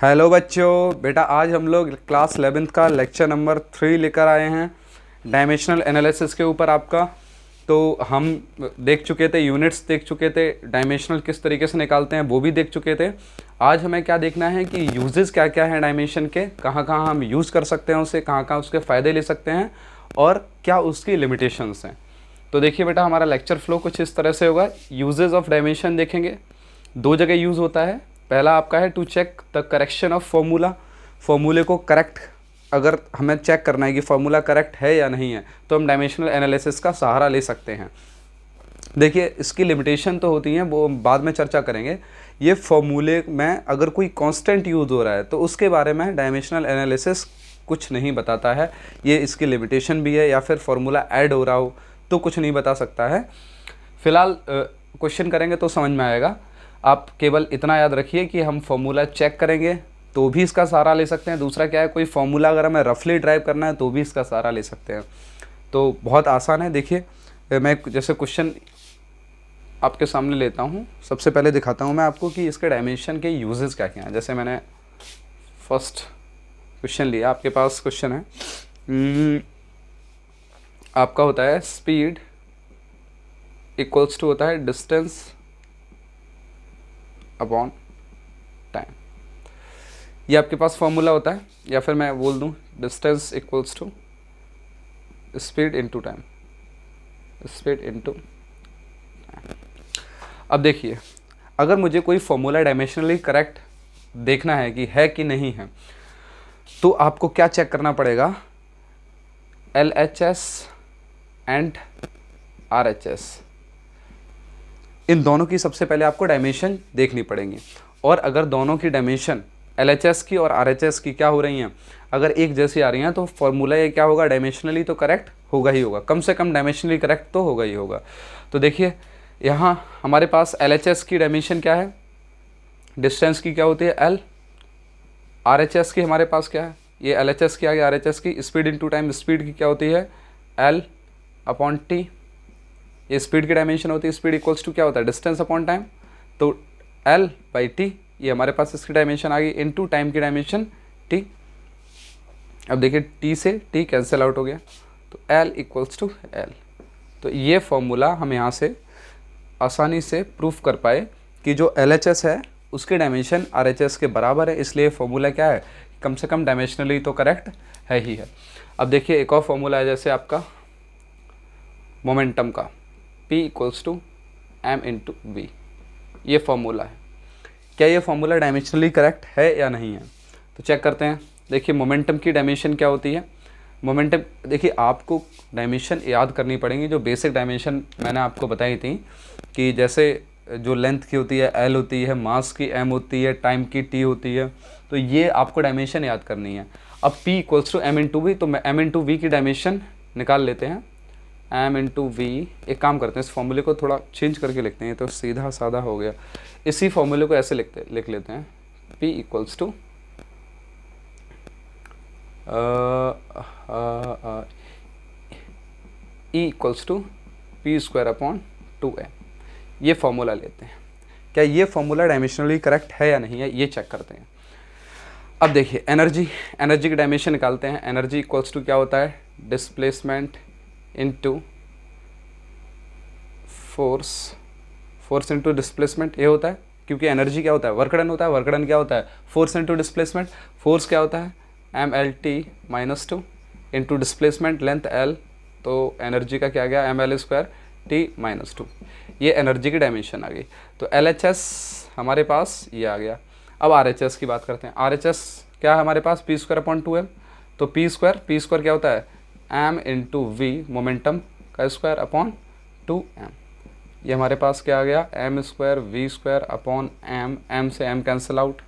Hello बच्चों, बेटा आज हम लोग क्लास 11th का लेक्चर नंबर 3 लेकर आए हैं डायमेंशनल एनालिसिस के ऊपर आपका। तो हम देख चुके थे, यूनिट्स देख चुके थे, डायमेंशनल किस तरीके से निकालते हैं वो भी देख चुके थे। आज हमें क्या देखना है कि यूजेस क्या क्या हैं डायमेंशन के, कहाँ कहाँ हम यूज़ कर सकते हैं उसे, कहाँ कहाँ उसके फ़ायदे ले सकते हैं और क्या उसकी लिमिटेशंस हैं। तो देखिए बेटा, हमारा लेक्चर फ्लो कुछ इस तरह से होगा। यूजेस ऑफ डायमेंशन देखेंगे, दो जगह यूज़ होता है। पहला आपका है to check the correction of formula, फॉर्मूले को करेक्ट अगर हमें चेक करना है कि फार्मूला करेक्ट है या नहीं है तो हम डायमेंशनल एनालिसिस का सहारा ले सकते हैं। देखिए इसकी लिमिटेशन तो होती हैं, वो बाद में चर्चा करेंगे। ये फॉर्मूले में अगर कोई कांस्टेंट यूज़ हो रहा है तो उसके बारे में डायमेंशनल एनालिसिस कुछ नहीं बताता है। ये इसकी लिमिटेशन भी है, या फिर फार्मूला ऐड हो रहा हो तो कुछ नहीं बता सकता है। फिलहाल क्वेश्चन करेंगे तो समझ में आएगा। आप केवल इतना याद रखिए कि हम फार्मूला चेक करेंगे तो भी इसका सहारा ले सकते हैं। दूसरा क्या है, कोई फार्मूला अगर हमें रफली ड्राइव करना है तो भी इसका सहारा ले सकते हैं। तो बहुत आसान है। देखिए मैं जैसे क्वेश्चन आपके सामने लेता हूँ, सबसे पहले दिखाता हूँ मैं आपको कि इसके डायमेंशन के यूजेस क्या क्या हैं। जैसे मैंने फर्स्ट क्वेश्चन लिया, आपके पास क्वेश्चन है आपका होता है स्पीड इक्वल्स टू होता है डिस्टेंस अपॉन टाइम। ये आपके पास फॉर्मूला होता है, या फिर मैं बोल दूं distance equals to speed into time, speed into time. अब देखिए, अगर मुझे कोई फॉर्मूला डायमेंशनली करेक्ट देखना है कि है कि नहीं है, तो आपको क्या चेक करना पड़ेगा, LHS एंड RHS, इन दोनों की सबसे पहले आपको डायमेंशन देखनी पड़ेंगी। और अगर दोनों की डायमेंशन LHS की और RHS की क्या हो रही हैं, अगर एक जैसी आ रही हैं तो फॉर्मूला ये क्या होगा, डायमेंशनली तो करेक्ट होगा ही होगा, कम से कम डायमेंशनली करेक्ट तो होगा ही होगा। तो देखिए यहाँ हमारे पास LHS की डायमेंशन क्या है, डिस्टेंस की क्या होती है L, RHS की हमारे पास क्या है, ये LHS की आगे RHS की स्पीड इनटू टाइम, स्पीड की क्या होती है L अपॉन T, ये स्पीड की डायमेंशन होती है। स्पीड इक्वल्स टू क्या होता है, डिस्टेंस अपॉन टाइम, तो L बाई T, ये हमारे पास इसकी डायमेंशन आ गई, इनटू टाइम की डायमेंशन T। अब देखिए T से T कैंसिल आउट हो गया, तो L इक्वल्स टू L। तो ये फॉर्मूला हम यहाँ से आसानी से प्रूफ कर पाए कि जो LHS है उसकी डायमेंशन RHS के बराबर है, इसलिए फॉर्मूला क्या है, कम से कम डायमेंशनली तो करेक्ट है ही है। अब देखिए एक और फॉर्मूला है, जैसे आपका मोमेंटम का P equals to M into V, ये फॉर्मूला है। क्या ये फॉर्मूला डायमेंशनली करेक्ट है या नहीं है, तो चेक करते हैं। देखिए मोमेंटम की डायमेंशन क्या होती है, मोमेंटम देखिए आपको डायमेंशन याद करनी पड़ेंगी, जो बेसिक डायमेंशन मैंने आपको बताई थी कि जैसे जो लेंथ की होती है L होती है, मास की M होती है, टाइम की T होती है, तो ये आपको डायमेंशन याद करनी है। अब P equals to M into V, तो M इंटू V की डायमेंशन निकाल लेते हैं, M इंटू V। एक काम करते हैं, इस फॉर्मूले को थोड़ा चेंज करके लिखते हैं, तो सीधा साधा हो गया। इसी फॉर्मूले को ऐसे लिख लेते हैं, P equals to E equals to P square upon 2M, ये फॉर्मूला लेते हैं। क्या ये फॉर्मूला डायमेंशनली करेक्ट है या नहीं है, ये चेक करते हैं। अब देखिए एनर्जी की डायमेंशन निकालते हैं। एनर्जी इक्वल्स टू क्या होता है, displacement into force into displacement, ये होता है। क्योंकि एनर्जी क्या होता है, वर्क डन होता है, वर्क डन क्या होता है, फोर्स इंटू डिस्प्लेसमेंट, फोर्स क्या होता है MLT minus 2 into displacement length L, तो एनर्जी का क्या गया ML स्क्वायर T माइनस 2, ये एनर्जी की डायमेंशन आ गई। तो LHS हमारे पास ये आ गया। अब RHS की बात करते हैं। RHS क्या है हमारे पास, P स्क्वायर अपॉन 2M, तो P स्क्वायर क्या होता है M इंटू V, मोमेंटम का स्क्वायर अपॉन 2M, ये हमारे पास क्या आ गया M square V square upon M से M cancel out,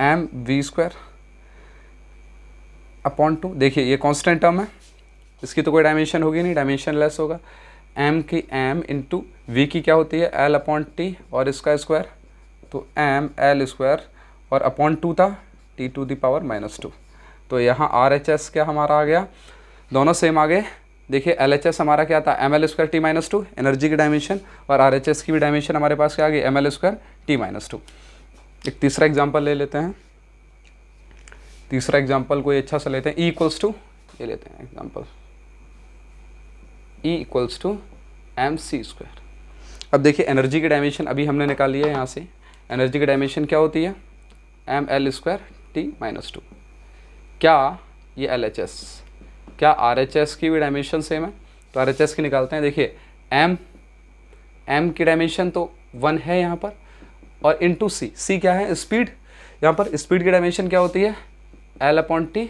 M V square upon 2। देखिए ये कांस्टेंट टर्म है, इसकी तो कोई डायमेंशन होगी नहीं, डायमेंशन लेस होगा। M की M इंटू V की क्या होती है L अपॉन T और इसका स्क्वायर, तो M L स्क्वायर और अपॉन 2 था T to the power minus 2। तो यहाँ RHS क्या हमारा आ गया, दोनों सेम आ गए। देखिए LHS हमारा क्या था ML square T minus 2, energy की डायमेंशन, और RHS की भी डायमेंशन हमारे पास क्या आ गई ML स्क्वायर T माइनस 2। एक तीसरा एग्जांपल ले लेते हैं। तीसरा एग्जांपल कोई अच्छा सा लेते हैं। E इक्वल्स टू, ये लेते हैं example, E equals to mc²। अब देखिए एनर्जी की डायमेंशन अभी हमने निकाली है यहाँ से। एनर्जी की डायमेंशन क्या होती है? ml²T-2। क्या ये LHS, क्या RHS की भी डायमेंशन सेम है? तो RHS की निकालते हैं। देखिए m की डायमेंशन तो 1 है यहाँ पर, और इंटू c क्या है? स्पीड। यहाँ पर स्पीड की डायमेंशन क्या होती है? L/T⁻²।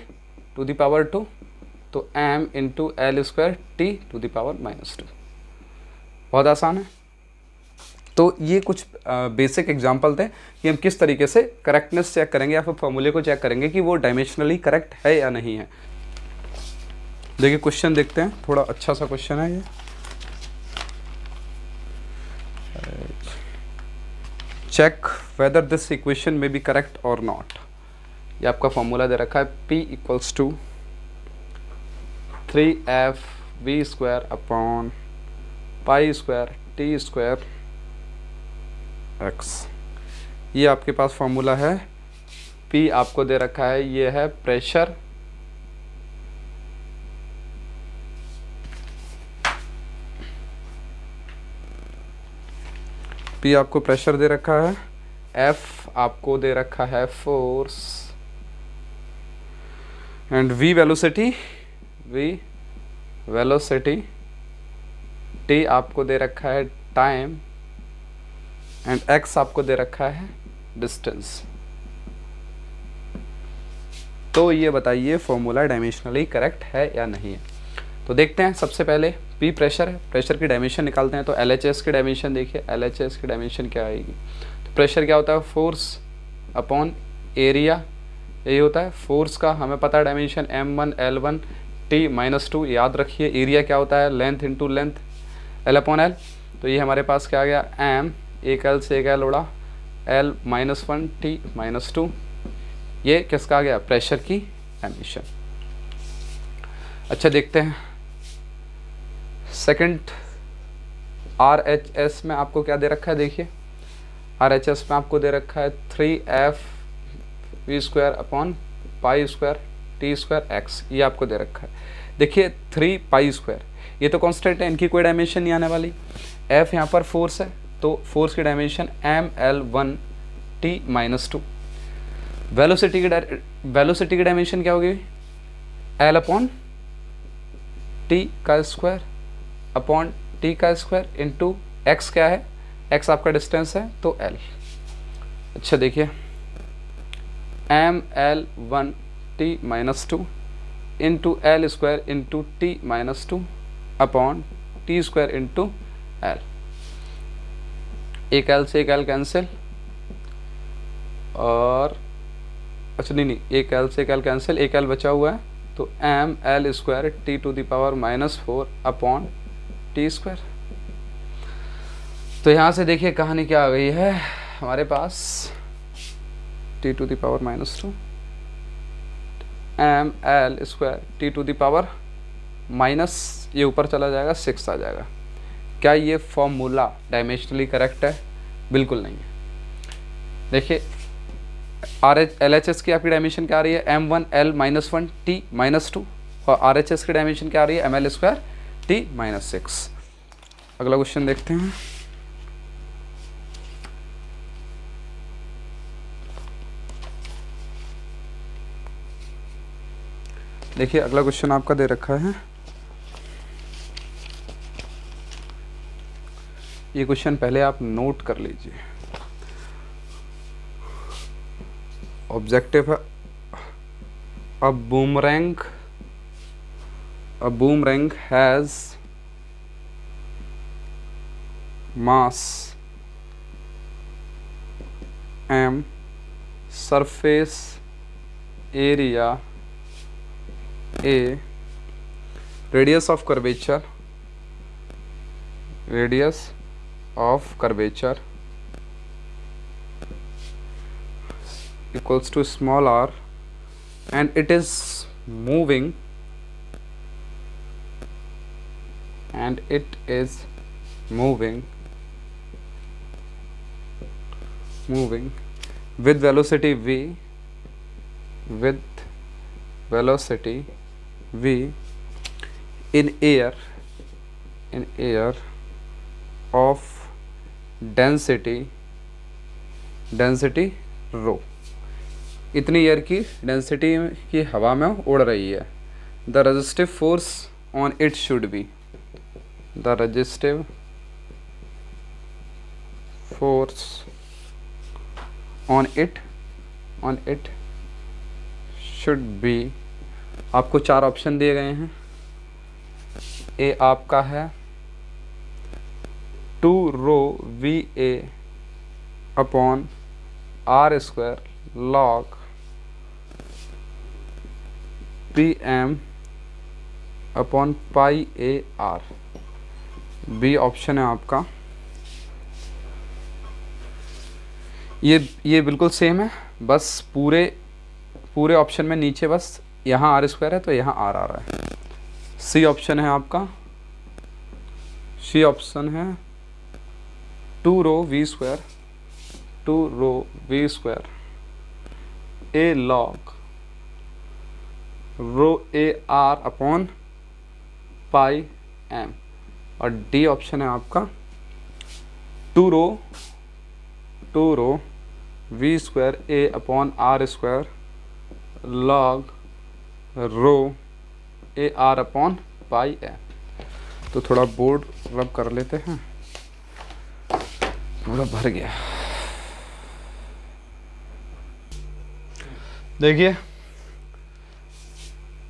तो m इंटू L²T⁻²। बहुत आसान है। तो ये कुछ बेसिक एग्जाम्पल थे कि हम किस तरीके से करेक्टनेस चेक करेंगे या फिर फॉर्मूले को चेक करेंगे कि वो डायमेंशनली करेक्ट है या नहीं है। देखिए क्वेश्चन देखते हैं, थोड़ा अच्छा सा क्वेश्चन है ये। चेक वेदर दिस इक्वेशन में बी करेक्ट और नॉट। ये आपका फॉर्मूला दे रखा है, P इक्वल्स टू 3f(v²/T²)x। ये आपके पास फॉर्मूला है। P आपको दे रखा है, ये है प्रेशर, P आपको प्रेशर दे रखा है, F आपको दे रखा है force, and V velocity, T आपको दे रखा है टाइम, एंड X आपको दे रखा है डिस्टेंस। तो ये बताइए फॉर्मूला डायमेंशनली करेक्ट है या नहीं है। तो देखते हैं। सबसे पहले P प्रेशर है, प्रेशर की डायमेंशन निकालते हैं। तो LHS की डायमेंशन देखिए, LHS की डायमेंशन क्या आएगी? तो प्रेशर क्या होता है? फोर्स अपॉन एरिया, यही होता है फोर्स का। हमें पता है डायमेंशन m1L1T-2। याद रखिए एरिया क्या होता है? Length into length, L/L। तो ये हमारे पास क्या आ गया? m, एक L से एक L उड़ा, L-1T-2। ये किसका आ गया? प्रेशर की डायमेंशन। अच्छा देखते हैं सेकंड, RHS में आपको क्या दे रखा है? देखिए RHS में आपको दे रखा है 3f(v²/π²T²x। ये आपको दे रखा है। देखिए 3π², ये तो कांस्टेंट है, इनकी कोई डायमेंशन नहीं आने वाली। F यहाँ पर फोर्स है, तो फोर्स की डायमेंशन ml1T-2। वेलोसिटी की डायमेंशन क्या होगी? L/T² इंटू x क्या है? x आपका डिस्टेंस है, तो L। अच्छा देखिए ml1T-2 into L² into T-2 upon T² into L। एक L से एक L कैंसिल, और अच्छा नहीं, एक L से एक L कैंसिल, एक L बचा हुआ है। तो ml²T⁻⁻4 अपॉन T²। तो यहाँ से देखिए कहानी क्या आ गई है हमारे पास, T⁻⁻2 ml²T⁻⁻, ये ऊपर चला जाएगा 6 आ जाएगा। क्या ये फॉर्मूला डायमेंशनली करेक्ट है? बिल्कुल नहीं है। देखिए LHS की आपकी डायमेंशन क्या आ रही है? m1L-1T-2, और RHS की डायमेंशन क्या आ रही है? ml²T-6। अगला क्वेश्चन देखते हैं। देखिए अगला क्वेश्चन आपका दे रखा है, ये क्वेश्चन पहले आप नोट कर लीजिए। ऑब्जेक्टिव है a boomerang has mass m, surface area a, radius of curvature equals to small r, and it is moving with velocity v, with velocity v in air of density rho, इतनी air की density की हवा में उड़ रही है। The resistive force on it should be, the resistive force on it should be, आपको 4 option दिए गए हैं। ए आपका है 2 rho V A upon R square log P M upon pi A R. B option है आपका। ये बिल्कुल सेम है, बस पूरे ऑप्शन में नीचे बस यहाँ आर स्क्वायर है तो यहाँ आर आ रहा है। सी ऑप्शन है आपका, सी ऑप्शन है 2 rho V square A log rho A R upon pi M. और डी ऑप्शन है आपका 2 rho V square A upon R square log rho A R upon pi M. तो थोड़ा बोर्ड रब कर लेते हैं, थोड़ा भर गया। देखिए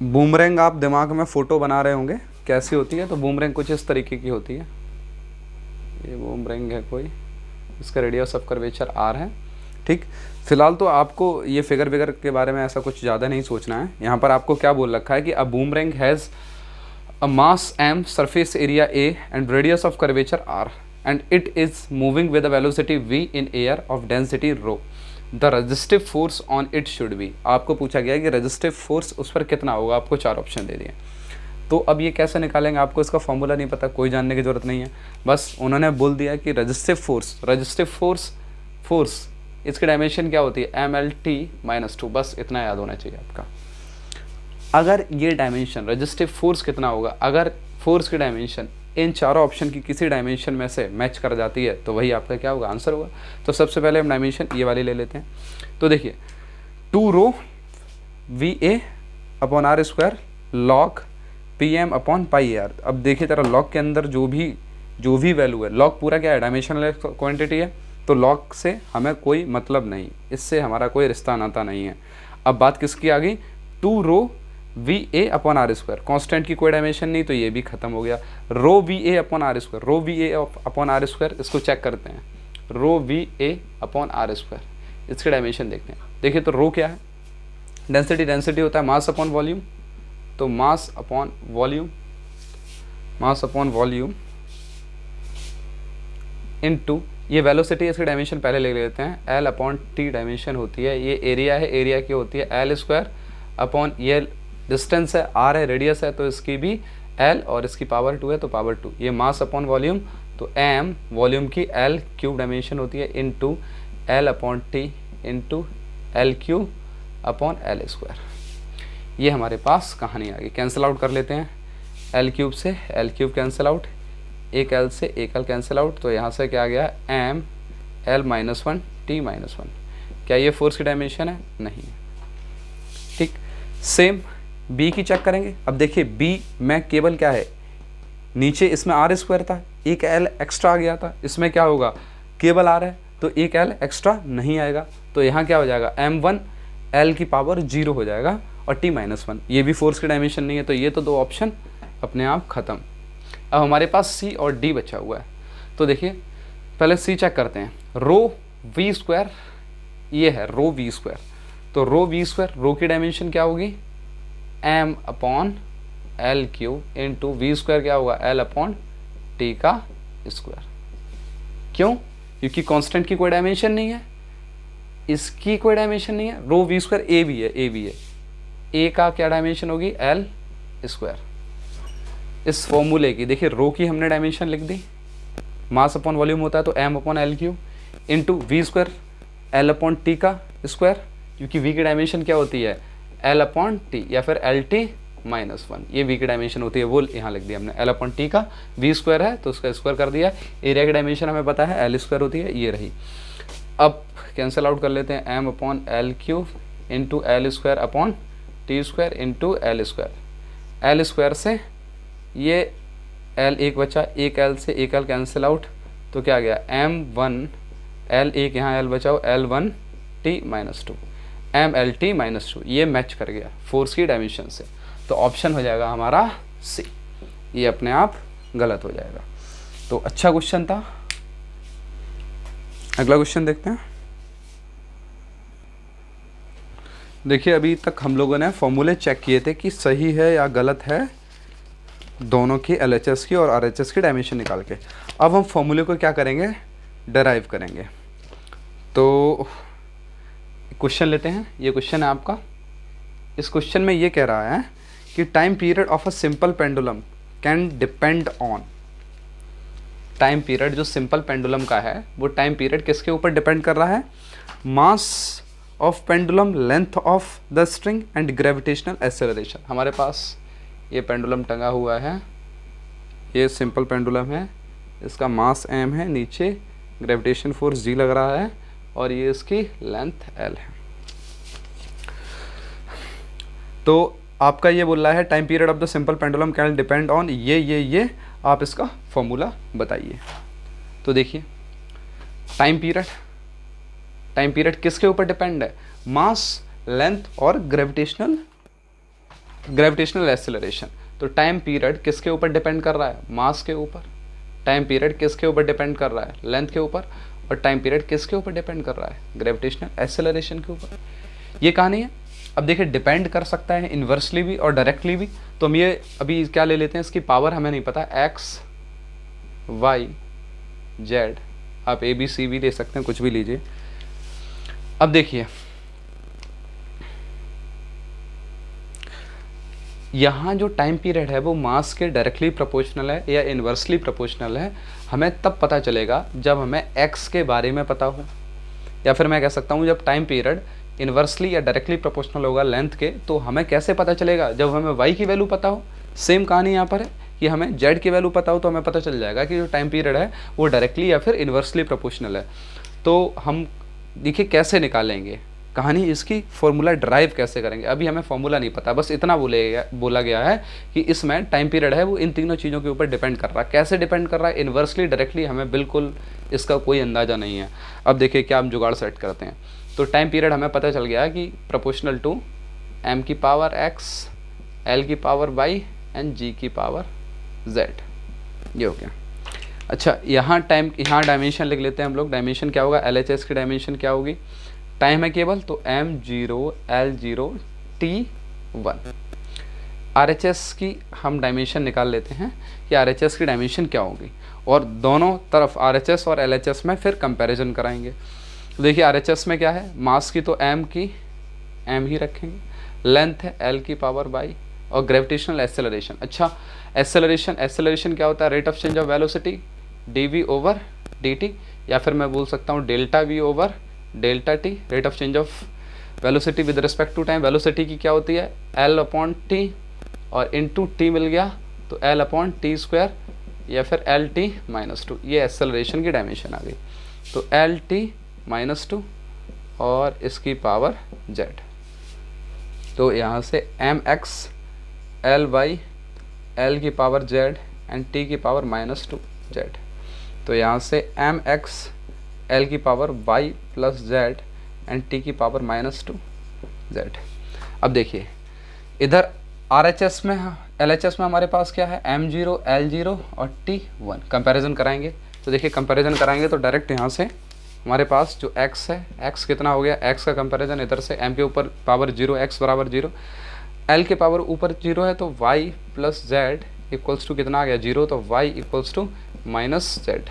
बूमरैंग आप दिमाग में फ़ोटो बना रहे होंगे कैसी होती है। तो बूमरैंग कुछ इस तरीके की होती है। ये बूमरैंग है कोई, इसका रेडियस ऑफ कर्वेचर आर है। ठीक, फिलहाल तो आपको ये फिगर के बारे में ऐसा कुछ ज़्यादा नहीं सोचना है। यहाँ पर आपको क्या बोल रखा है कि a boomerang has a mass m, surface area a and radius of curvature r and it is moving with a velocity v in air of density rho. The resistive force on it should be, आपको पूछा गया कि resistive force उस पर कितना होगा। आपको 4 option दे दिए। तो अब ये कैसे निकालेंगे, आपको इसका फॉर्मूला नहीं पता, कोई जानने की ज़रूरत नहीं है। बस उन्होंने बोल दिया कि रेजिस्टिव फोर्स इसकी डायमेंशन क्या होती है, MLT-2, बस इतना याद होना चाहिए आपका। अगर ये डायमेंशन रेजिस्टिव फोर्स कितना होगा, अगर फोर्स की डायमेंशन इन चारों ऑप्शन की किसी डायमेंशन में से मैच कर जाती है तो वही आपका क्या होगा, आंसर होगा। तो सबसे पहले हम डायमेंशन ये वाली ले लेते हैं। तो देखिए 2 rho V A upon R square log P M upon pi R. अब देखिए तेरा लॉग के अंदर जो भी वैल्यू है, लॉग पूरा क्या है, डायमेंशनल क्वांटिटी है, तो लॉग से हमें कोई मतलब नहीं, इससे हमारा कोई रिश्ता नाता नहीं है। अब बात किसकी आ गई, 2 rho V A upon R square, constant की कोई डायमेंशन नहीं, तो ये भी खत्म हो गया। Rho V A upon R square, rho V A upon R square, इसको चेक करते हैं। Rho V A upon R square, इसकी डायमेंशन देखते हैं। देखिए तो रो क्या है, डेंसिटी होता है मास अपॉन वॉल्यूम, तो मास अपॉन वॉल्यूम इनटू ये वेलोसिटी, इसकी डायमेंशन पहले ले लेते हैं। एल अपॉन टी डायमेंशन होती है। ये एरिया है, एरिया की होती है एल स्क्वायर अपॉन, ये डिस्टेंस है आर है, रेडियस है तो इसकी भी एल और इसकी पावर 2 है तो पावर 2। ये मास अपॉन वॉल्यूम, तो एम वॉल्यूम की एल क्यूब डायमेंशन होती है into L upon T into L cube upon L square. ये हमारे पास कहानी आ गई। कैंसिल आउट कर लेते हैं, एल क्यूब से एल क्यूब कैंसिल आउट, एक एल से एक एल कैंसिल आउट, तो यहाँ से क्या आ गया, एम एल -1 टी -1। क्या ये फोर्स की डायमेंशन है, नहीं है। ठीक, सेम बी की चेक करेंगे। अब देखिए बी में केवल क्या है, नीचे इसमें आर स्क्वायर था, एक एल एक्स्ट्रा आ गया था, इसमें क्या होगा, केवल आर है तो एक एल एक्स्ट्रा नहीं आएगा, तो यहाँ क्या हो जाएगा, m1 एल की पावर 0 हो जाएगा और t-1, ये भी फोर्स की डायमेंशन नहीं है, तो ये तो 2 ऑप्शन अपने आप ख़त्म। अब हमारे पास सी और डी बचा हुआ है। तो देखिए पहले सी चेक करते हैं। रो वी स्क्वायर, ये है रो वी स्क्वायर, तो रो वी स्क्वायर, रो की डायमेंशन क्या होगी, m upon L cube into V square क्या होगा, l अपॉन टी का स्क्वायर। क्यों, क्योंकि कांस्टेंट की कोई डायमेंशन नहीं है, इसकी कोई डायमेंशन नहीं है। रो वी स्क्वायर ए भी है, ए भी है, ए का क्या डायमेंशन होगी, एल स्क्वायर। इस फॉर्मूले की देखिए, रो की हमने डायमेंशन लिख दी, मास अपॉन वॉल्यूम होता है तो m upon L cube into V square, L upon T का स्क्वायर, क्योंकि वी की डायमेंशन क्या होती है एल अपॉन टी, या फिर एल टी माइनस वन, ये वी की डायमेंशन होती है, वो यहाँ लिख दिया हमने। एल अपॉन टी का वी स्क्वायर है तो उसका स्क्वायर कर दिया। एरिया की डायमेंशन हमें पता है एल स्क्वायर होती है, ये रही। अब कैंसिल आउट कर लेते हैं, M upon L cube into L square upon T square into L square. L square से ये एल एक बचा, एक एल से एक एल कैंसिल आउट, तो क्या आ गया एम वन एल, एक यहाँ एल बचाओ, L one T minus two, M L T minus two, ये मैच कर गया फोर्स की डायमेंशन से। तो ऑप्शन हो जाएगा हमारा सी, ये अपने आप गलत हो जाएगा। तो अच्छा क्वेश्चन था। अगला क्वेश्चन देखते हैं। देखिए अभी तक हम लोगों ने फॉर्मूले चेक किए थे कि सही है या गलत है दोनों की, एलएचएस की और आरएचएस की डायमेंशन निकाल के। अब हम फॉर्मूले को क्या करेंगे, डेराइव करेंगे। तो क्वेश्चन लेते हैं, ये क्वेश्चन है आपका। इस क्वेश्चन में ये कह रहा है कि time period of a simple pendulum can depend on, time period जो सिंपल पेंडुलम का है वो टाइम पीरियड किसके ऊपर डिपेंड कर रहा है, mass of pendulum, length of the string and gravitational acceleration. हमारे पास ये पेंडुलम टंगा हुआ है, ये सिंपल पेंडुलम है, इसका मास m है, नीचे ग्रेविटेशन फोर्स g लग रहा है और ये इसकी लेंथ l है। तो आपका ये बोल रहा है time period of the simple pendulum can depend on ये आप इसका फॉर्मूला बताइए। तो देखिए टाइम पीरियड किसके ऊपर डिपेंड है, मास, लेंथ और ग्रेविटेशनल एक्सेलरेशन। तो टाइम पीरियड किसके ऊपर डिपेंड कर रहा है, मास के ऊपर। टाइम पीरियड किसके ऊपर डिपेंड कर रहा है, लेंथ के ऊपर। और टाइम पीरियड किसके ऊपर डिपेंड कर रहा है, ग्रेविटेशनल एक्सेलरेशन के ऊपर। ये कहानी है। अब देखिए डिपेंड कर सकता है इन्वर्सली भी और डायरेक्टली भी। तो हम ये अभी क्या ले लेते हैं, इसकी पावर हमें नहीं पता, एक्स वाई जेड, आप ए बी सी भी ले सकते हैं, कुछ भी लीजिए। अब देखिए यहाँ जो टाइम पीरियड है वो मास के डायरेक्टली प्रोपोर्शनल है या इन्वर्सली प्रोपोर्शनल है, हमें तब पता चलेगा जब हमें x के बारे में पता हो। या फिर मैं कह सकता हूँ जब टाइम पीरियड इन्वर्सली या डायरेक्टली प्रोपोर्शनल होगा लेंथ के, तो हमें कैसे पता चलेगा, जब हमें y की वैल्यू पता हो। सेम कहानी यहाँ पर है कि हमें z की वैल्यू पता हो तो हमें पता चल जाएगा कि जो टाइम पीरियड है वो डायरेक्टली या फिर इन्वर्सली प्रोपोर्शनल है। तो हम देखिए कैसे निकालेंगे कहानी, इसकी फॉर्मूला ड्राइव कैसे करेंगे। अभी हमें फॉर्मूला नहीं पता, बस इतना बोला गया है कि इसमें टाइम पीरियड है वो इन तीनों चीज़ों के ऊपर डिपेंड कर रहा है। कैसे डिपेंड कर रहा है, इन्वर्सली, डायरेक्टली, हमें बिल्कुल इसका कोई अंदाज़ा नहीं है। अब देखिए क्या हम जुगाड़ सेट करते हैं। तो टाइम पीरियड हमें पता चल गया कि प्रोपोर्शनल टू m की पावर x, l की पावर y एंड g की पावर z, ये हो गया। अच्छा यहाँ डायमेंशन लिख लेते हैं हम लोग। डायमेंशन क्या होगा, LHS की डायमेंशन क्या होगी, टाइम है केवल तो m0 l0 t1। RHS की हम डायमेंशन निकाल लेते हैं कि RHS की डायमेंशन क्या होगी, और दोनों तरफ RHS और LHS में फिर कंपैरिजन कराएंगे। तो देखिए RHS में क्या है, मास की तो m ही रखेंगे, लेंथ है l की पावर y, और ग्रेविटेशनल एक्सेलरेशन। अच्छा एक्सेलरेशन क्या होता है, rate of change of velocity dv over dt, या फिर मैं बोल सकता हूँ delta v over delta T, rate of change of velocity with respect to time. Velocity की क्या होती है l अपॉन टी, और इनटू टी मिल गया तो l अपॉन टी स्क्वायर, या फिर एल टी माइनस टू, ये एक्सेलरेशन की डायमेंशन आ गई। तो एल टी माइनस टू और इसकी पावर z। तो यहाँ से M X L Y L की पावर z एंड t की पावर माइनस टू z। तो यहाँ से एम एक्स एल की power y plus z and t की पावर माइनस टू z। अब देखिए इधर RHS में LHS में हमारे पास क्या है, m0 l0 और t1। कंपैरिजन कराएंगे तो देखिए कंपैरिजन कराएंगे तो डायरेक्ट यहाँ से हमारे पास जो x है, x कितना हो गया, x का कंपैरिजन इधर से m के ऊपर पावर 0, x बराबर 0, l के पावर ऊपर 0 है तो y plus z equals to कितना आ गया 0, तो y equals to minus z।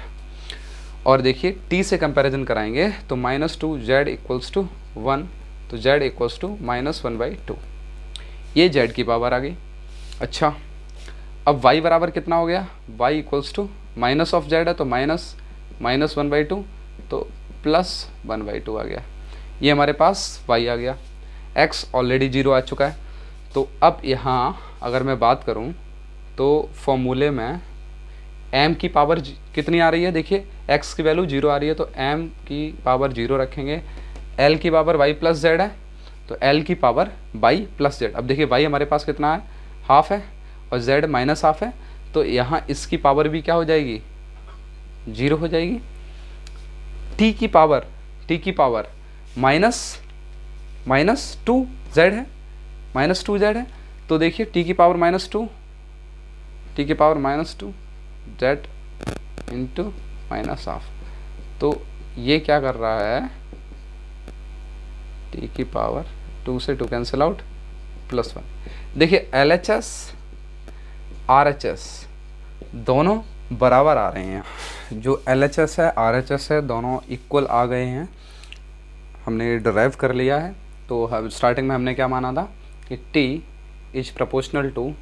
और देखिए t से कंपैरिजन कराएंगे तो minus two z equals to 1, तो z इक्वल्स टू माइनस 1/2, ये z की पावर आ गई। अच्छा अब y बराबर कितना हो गया, y equals to minus of z है तो माइनस 1/2, तो प्लस 1/2 आ गया। ये हमारे पास y आ गया, x ऑलरेडी 0 आ चुका है। तो अब यहाँ अगर मैं बात करूँ तो फॉर्मूले में m की पावर कितनी आ रही है, देखिए x की वैल्यू 0 आ रही है तो m की पावर 0 रखेंगे, l की पावर y प्लस z है तो l की पावर y प्लस z। अब देखिए y हमारे पास कितना है, हाफ है, और z माइनस हाफ है, तो यहाँ इसकी पावर भी क्या हो जाएगी, 0 हो जाएगी। t की पावर माइनस 2z है, -2z है, तो देखिए t की power -2 z into minus half, तो ये क्या कर रहा है, t की पावर 2 से 2 कैंसिल आउट +1। देखिए LHS RHS दोनों बराबर आ रहे हैं, जो LHS है RHS है दोनों इक्वल आ गए हैं, हमने डिराइव कर लिया है। तो स्टार्टिंग में हमने क्या माना था कि t is proportional to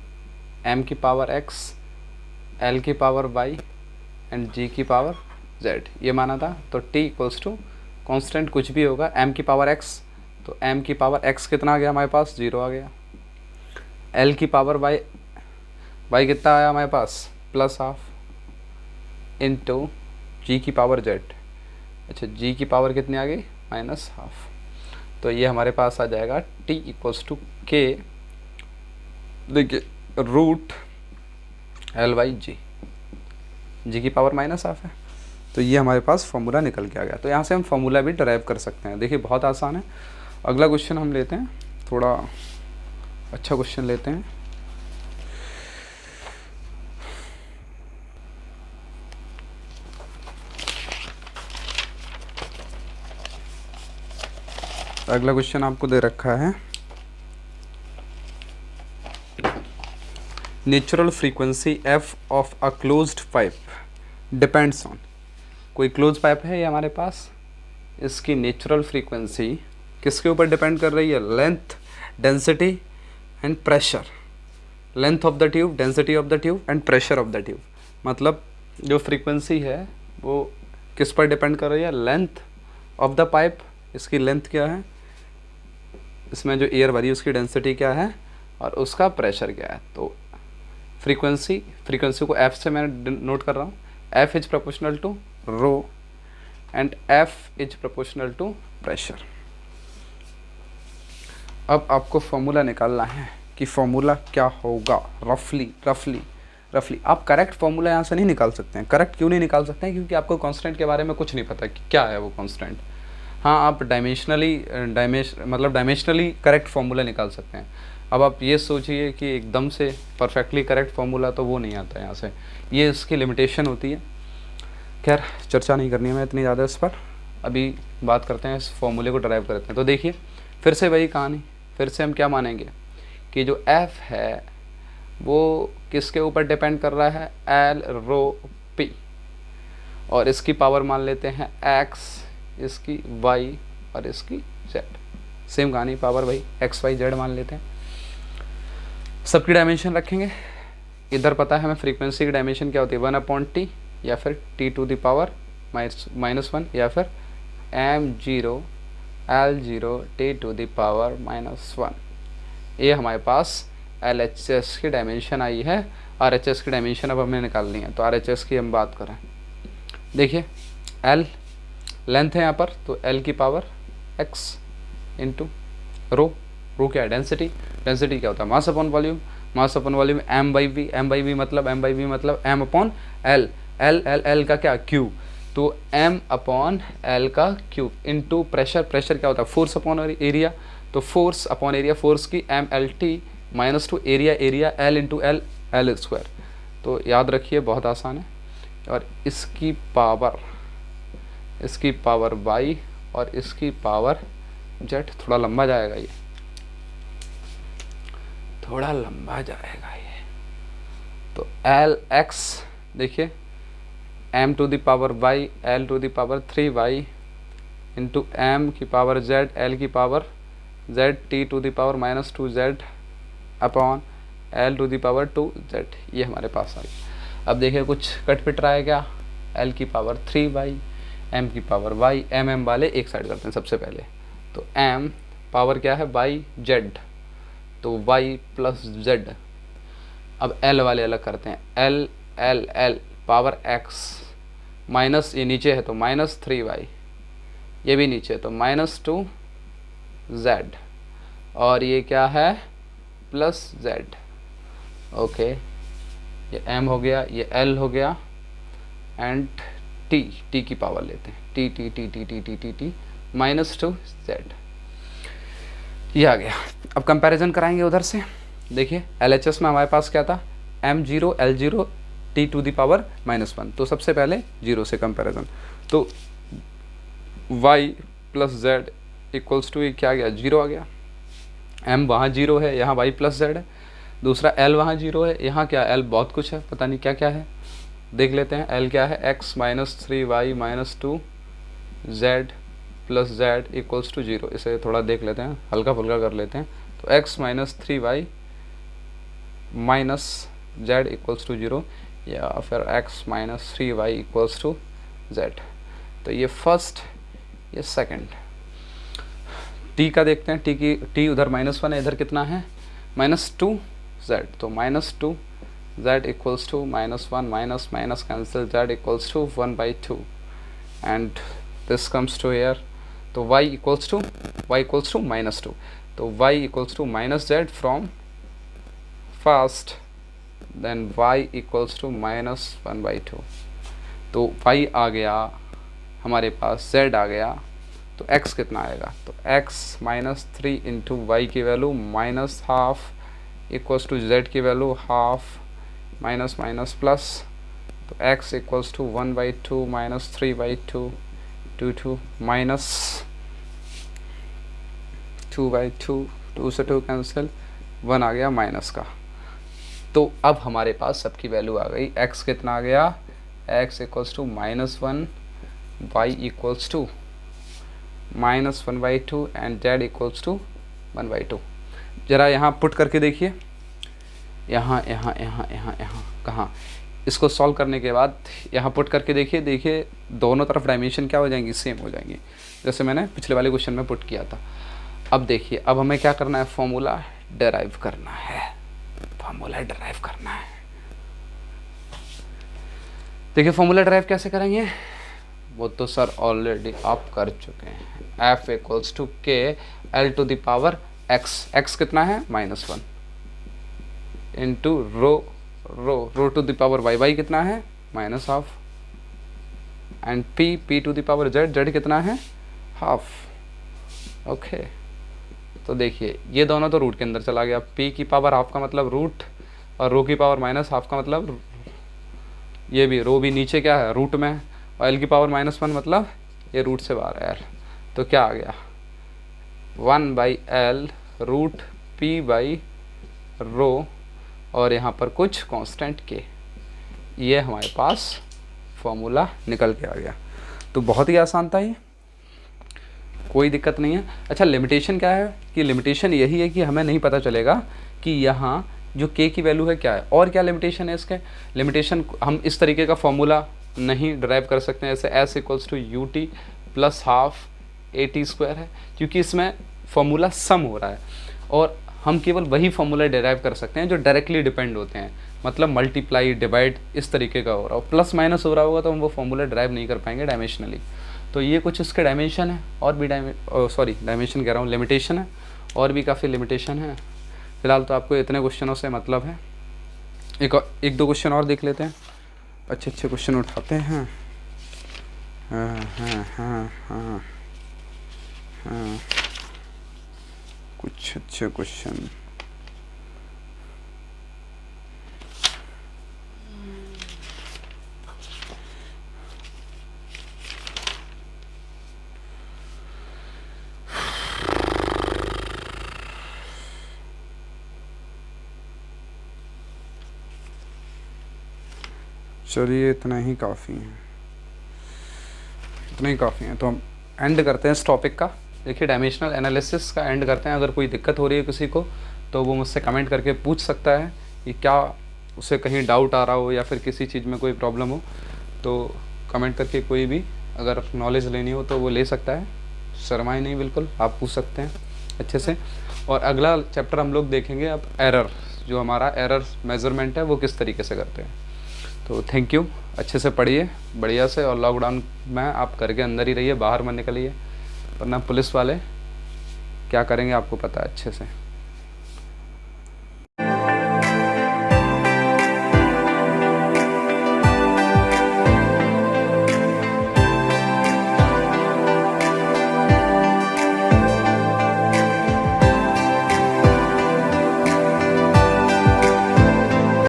m की पावर x, l की पावर y एंड g की पावर z, ये माना था। तो t इक्वल्स टू कॉन्स्टेंट कुछ भी होगा m की पावर x, तो m की पावर x कितना आ गया हमारे पास, 0 आ गया। l की पावर y कितना आया हमारे पास, +हाफ, इंटू g की पावर z, अच्छा g की पावर कितनी आ गई, -हाफ। तो ये हमारे पास आ जाएगा t इक्वल्स टू k, देखिए रूट l/g, g की पावर -हाफ है। तो ये हमारे पास फॉर्मूला निकल के आ गया। तो यहाँ से हम फॉर्मूला भी ड्राइव कर सकते हैं। देखिए बहुत आसान है। अगला क्वेश्चन हम लेते हैं, थोड़ा अच्छा क्वेश्चन लेते हैं। अगला क्वेश्चन आपको दे रखा है, natural frequency f of a closed pipe depends on, कोई क्लोज पाइप है ये हमारे पास, इसकी नेचुरल फ्रीक्वेंसी किसके ऊपर डिपेंड कर रही है, length, density and pressure, length of the tube, density of the tube and pressure of the tube. मतलब जो फ्रीक्वेंसी है वो किस पर डिपेंड कर रही है, लेंथ ऑफ द पाइप, इसकी लेंथ क्या है, इसमें जो एयर भरी उसकी डेंसिटी क्या है, और उसका प्रेशर क्या है। तो फ्रीक्वेंसी को f से मैंने नोट कर रहा हूँ, f is proportional to rho and f is proportional to pressure. अब आपको फॉर्मूला निकालना है कि फॉर्मूला क्या होगा, रफली आप करेक्ट फॉर्मूला यहाँ से नहीं निकाल सकते हैं। करेक्ट क्यों नहीं निकाल सकते हैं, क्योंकि आपको कांस्टेंट के बारे में कुछ नहीं पता कि क्या है वो कांस्टेंट। हाँ, आप डायमेंशनली करेक्ट फार्मूला निकाल सकते हैं। अब आप ये सोचिए कि एकदम से परफेक्टली करेक्ट फार्मूला तो वो नहीं आता यहाँ से, ये इसकी लिमिटेशन होती है। खैर चर्चा नहीं करनी है मैं इतनी ज़्यादा इस पर, अभी बात करते हैं इस फॉर्मूले को ड्राइव करते हैं। तो देखिए फिर से वही कहानी, फिर से हम क्या मानेंगे कि जो f है वो किसके ऊपर डिपेंड कर रहा है, L रो P, और इसकी पावर मान लेते हैं x, इसकी y और इसकी z। सेम कहानी, पावर भाई x y z मान लेते हैं। सबकी डायमेंशन रखेंगे। इधर पता है हमें फ्रीक्वेंसी की डायमेंशन क्या होती है, 1/t या फिर t⁻⁻1 या फिर m0 L0 t⁻⁻1। ये हमारे पास LHS की डायमेंशन आई है। RHS की डायमेंशन अब हमें निकालनी है। तो RHS की हम बात करें, देखिए L लेंथ है यहाँ पर, तो L की पावर x इंटू रो क्या है, डेंसिटी क्या होता है, मास अपॉन वॉल्यूम m/v मतलब m/l का क्या, q, तो m/l का क्यूब इंटू प्रेशर क्या होता है, फोर्स अपॉन एरिया, तो फोर्स अपॉन एरिया, फोर्स की mLT -2 area L into L square. तो याद रखिए बहुत आसान है। और इसकी पावर y और इसकी पावर z, थोड़ा लंबा जाएगा ये, तो Lx देखिए m⁻y L⁻3y इंटू m की पावर z L की power z t⁻⁻2z upon L⁻2z। ये हमारे पास आ गया। अब देखिए कुछ कट पिट रहा है क्या, L की पावर 3y, m की पावर y, mm वाले एक साइड करते हैं सबसे पहले, तो m पावर क्या है बाई z, तो y प्लस z। अब l वाले अलग करते हैं, l l l power x minus, ये नीचे है तो -3y, ये भी नीचे है तो -2z, और ये क्या है प्लस z। ओके, ये m हो गया, ये l हो गया, एंड t की पावर लेते हैं, t -2z, ये आ गया। अब कंपैरिजन कराएंगे उधर से। देखिए LHS में हमारे पास क्या था, m0 l0 t⁻⁻1, तो सबसे पहले 0 से कंपैरिजन, तो y plus z equals to क्या आ गया, 0 आ गया। m वहाँ 0 है, यहाँ y प्लस z है। दूसरा l वहाँ 0 है, यहाँ क्या l बहुत कुछ है, पता नहीं क्या क्या है, देख लेते हैं। l क्या है, x -3y -2z plus z equals to 0। इसे थोड़ा देख लेते हैं, हल्का फुल्का कर लेते हैं। तो x -3y -z equals to 0, या फिर x -3y equals to z। तो ये फर्स्ट, ये सेकंड। t का देखते हैं, t उधर -1 है, इधर कितना है -2z, तो -2z equals to -1 minus minus cancel, z equals to 1/2, and this comes to here. तो y इक्वल्स टू -2, तो y equals to -z from first, then y equals to -1/2। तो y आ गया हमारे पास, z आ गया, तो x कितना आएगा, तो x -3 इंटू वाई की वैल्यू -½ इक्वल्स टू z की वैल्यू ½ माइनस माइनस प्लस, तो x इक्वल्स टू 1/2 -3/2 2 माइनस 2/2, 2 से 2 कैंसिल, 1 आ गया माइनस का। तो अब हमारे पास सबकी वैल्यू आ गई। x कितना आ गया, x equals to -1, y equals to -1/2 and z equals to 1/2। ज़रा यहाँ पुट करके देखिए, यहाँ यहाँ यहाँ यहाँ यहाँ कहाँ, इसको सॉल्व करने के बाद यहाँ पुट करके देखिए दोनों तरफ डायमेंशन क्या हो जाएंगी, सेम हो जाएंगी, जैसे मैंने पिछले वाले क्वेश्चन में पुट किया था। अब देखिए, अब हमें क्या करना है, फॉर्मूला डेराइव करना है, फॉर्मूला डेराइव करना है। देखिए फॉर्मूला डेराइव कैसे करेंगे, वो तो सर ऑलरेडी आप कर चुके हैं। f equals to k l to the power x, x कितना है -1 into rho to the power y, y कितना है -½ and p to the power z, z कितना है ½ ओके। तो देखिए ये दोनों तो रूट के अंदर चला गया, p की पावर ½ का मतलब रूट, और रो की पावर -½ का मतलब ये भी, रो भी नीचे क्या है रूट में, और l की पावर -1 मतलब ये रूट से बाहर है यार। तो क्या आ गया 1/l रूट p/रो, और यहाँ पर कुछ कांस्टेंट k। ये हमारे पास फॉर्मूला निकल के आ गया। तो बहुत ही आसान था ये, कोई दिक्कत नहीं है। अच्छा लिमिटेशन क्या है, कि लिमिटेशन यही है कि हमें नहीं पता चलेगा कि यहाँ जो k की वैल्यू है क्या है। और क्या लिमिटेशन है इसके, लिमिटेशन हम इस तरीके का फॉर्मूला नहीं ड्राइव कर सकते हैं, जैसे s equals to ut plus ½ at² है, क्योंकि इसमें फॉर्मूला सम हो रहा है, और हम केवल वही फॉर्मूला डेराइव कर सकते हैं जो डायरेक्टली डिपेंड होते हैं, मतलब मल्टीप्लाई डिवाइड इस तरीके का हो रहा हो, प्लस माइनस हो रहा होगा तो हम वो फॉर्मूला ड्राइव नहीं कर पाएंगे डायमेंशनली। तो ये कुछ इसके डायमेंशन है, और भी डायमेंशन कह रहा हूँ, लिमिटेशन है, और भी काफ़ी लिमिटेशन है। फिलहाल तो आपको इतने क्वेश्चनों से मतलब है, एक दो क्वेश्चन और देख लेते हैं, अच्छे क्वेश्चन उठाते हैं। हाँ कुछ अच्छे क्वेश्चन। चलिए इतना ही काफ़ी है, इतना ही काफ़ी है। तो हम एंड करते हैं इस टॉपिक का। देखिए डायमेंशनल एनालिसिस का एंड करते हैं। अगर कोई दिक्कत हो रही है किसी को तो वो मुझसे कमेंट करके पूछ सकता है कि क्या उसे कहीं डाउट आ रहा हो या फिर किसी चीज़ में कोई प्रॉब्लम हो, तो कमेंट करके कोई भी अगर नॉलेज लेनी हो तो वो ले सकता है। शर्माए नहीं, बिल्कुल आप पूछ सकते हैं अच्छे से। और अगला चैप्टर हम लोग देखेंगे अब एरर, जो हमारा एरर मेजरमेंट है वो किस तरीके से करते हैं। तो थैंक यू, अच्छे से पढ़िए बढ़िया से, और लॉकडाउन में आप घर के अंदर ही रहिए, बाहर मत निकलिए, वरना पुलिस वाले क्या करेंगे आपको पता है अच्छे से।